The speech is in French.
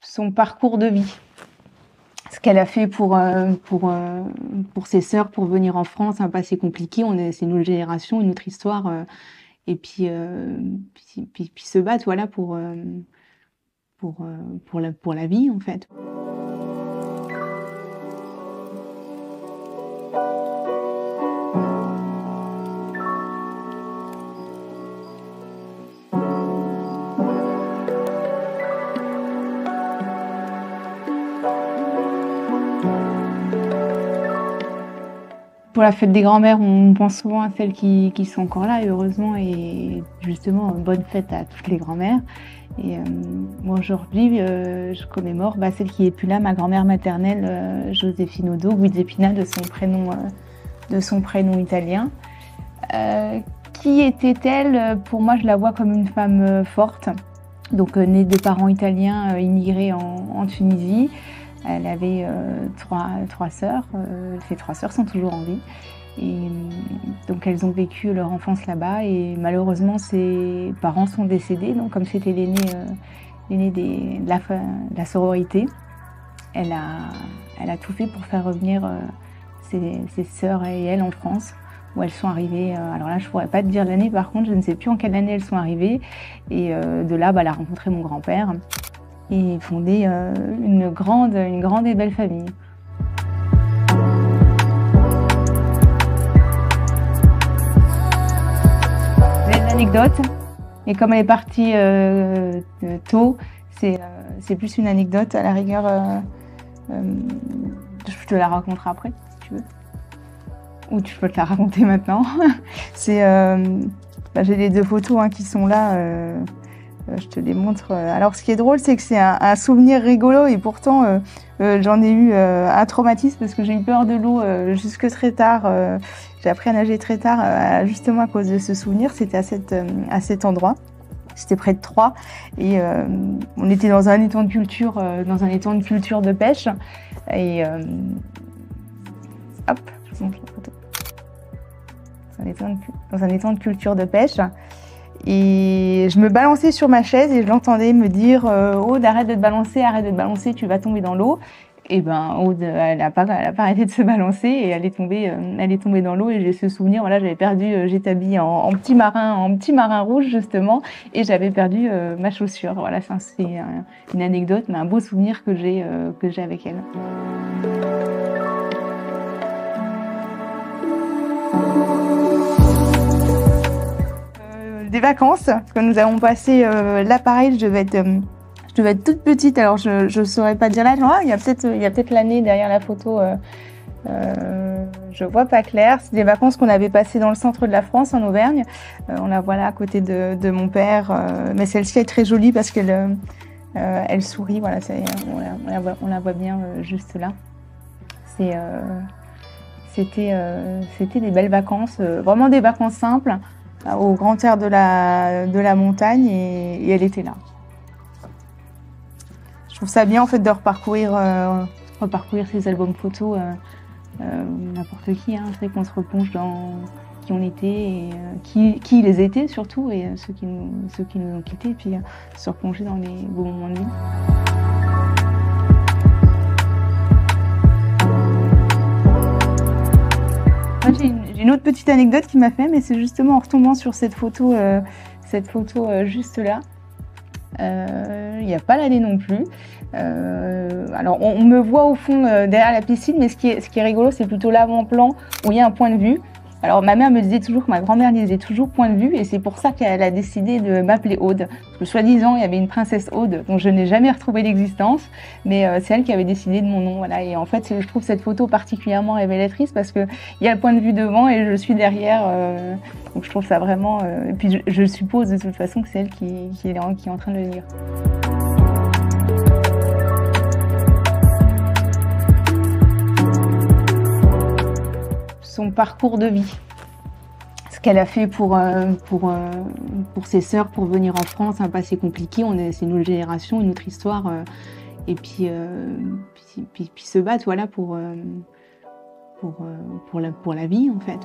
son parcours de vie. Ce qu'elle a fait pour ses sœurs, pour venir en France, un passé compliqué. C'est une autre génération, une autre histoire. Et puis se battre, voilà, pour la vie, en fait. Pour la fête des grands-mères, on pense souvent à celles qui sont encore là, et heureusement, et justement, bonne fête à toutes les grands-mères. Et moi aujourd'hui, je commémore celle qui n'est plus là, ma grand-mère maternelle, Joséphine Odo, Guidepina de son prénom italien. Qui était-elle? Pour moi, je la vois comme une femme forte, donc née de parents italiens immigrés en Tunisie. Elle avait trois sœurs, ces trois sœurs sont toujours en vie. Et donc elles ont vécu leur enfance là-bas et malheureusement ses parents sont décédés. Donc comme c'était l'aînée de la sororité, elle a tout fait pour faire revenir ses sœurs et elle en France, où elles sont arrivées. Alors là je pourrais pas te dire l'année, par contre je ne sais plus en quelle année elles sont arrivées. Et de là elle a rencontré mon grand-père et fondé une grande et belle famille. J'ai une anecdote, et comme elle est partie tôt, c'est plus une anecdote. À la rigueur, je te la raconterai après, si tu veux. Ou tu peux te la raconter maintenant. J'ai les deux photos qui sont là. Je te les montre. Alors, ce qui est drôle, c'est que c'est un souvenir rigolo et pourtant, j'en ai eu un traumatisme parce que j'ai eu peur de l'eau jusque très tard. J'ai appris à nager très tard, justement à cause de ce souvenir. C'était à cet endroit. C'était près de Troyes et on était dans un étang de culture, de pêche. Et hop, je vous montre la photo. Dans un étang de culture de pêche. Et je me balançais sur ma chaise et je l'entendais me dire Aude, arrête de te balancer, tu vas tomber dans l'eau. Et Aude, elle a pas arrêté de se balancer et elle est tombée dans l'eau. Et j'ai ce souvenir, voilà, j'étais habillée en petit marin rouge justement, et j'avais perdu ma chaussure. Voilà, c'est une anecdote, mais un beau souvenir que j'ai avec elle. Des vacances que nous avons passées là, pareil, je devais être toute petite, alors je saurais pas dire l'âge. Il y a peut-être l'année derrière la photo, je vois pas clair. C'est des vacances qu'on avait passées dans le centre de la France, en Auvergne. On la voit là à côté de mon père, mais celle-ci est très jolie parce qu'elle elle sourit, voilà, on la voit bien juste là. C'était des belles vacances, vraiment des vacances simples, au grand air de la montagne, et elle était là. Je trouve ça bien en fait de reparcourir ces albums photos, n'importe qui, c'est vrai qu'on se replonge dans qui on était et qui les étaient surtout, et ceux qui nous ont quittés, et puis se replonger dans les beaux moments de vie. J'ai une autre petite anecdote qui m'a fait, mais c'est justement en retombant sur cette photo juste là. Il n'y a pas l'année non plus. Alors on me voit au fond derrière la piscine, mais ce qui est rigolo, c'est plutôt l'avant-plan où il y a un point de vue. Alors ma mère me disait toujours, que ma grand-mère disait toujours point de vue, et c'est pour ça qu'elle a décidé de m'appeler Aude. Parce que soi-disant, il y avait une princesse Aude dont je n'ai jamais retrouvé l'existence, mais c'est elle qui avait décidé de mon nom. Voilà. Et en fait, je trouve cette photo particulièrement révélatrice parce qu'il y a le point de vue devant et je suis derrière. Donc je trouve ça vraiment... Et puis je suppose de toute façon que c'est elle qui est en train de le lire. Son parcours de vie, ce qu'elle a fait pour ses sœurs, pour venir en France, un passé compliqué. C'est une autre génération, une autre histoire, et puis se battre, voilà, pour la vie, en fait.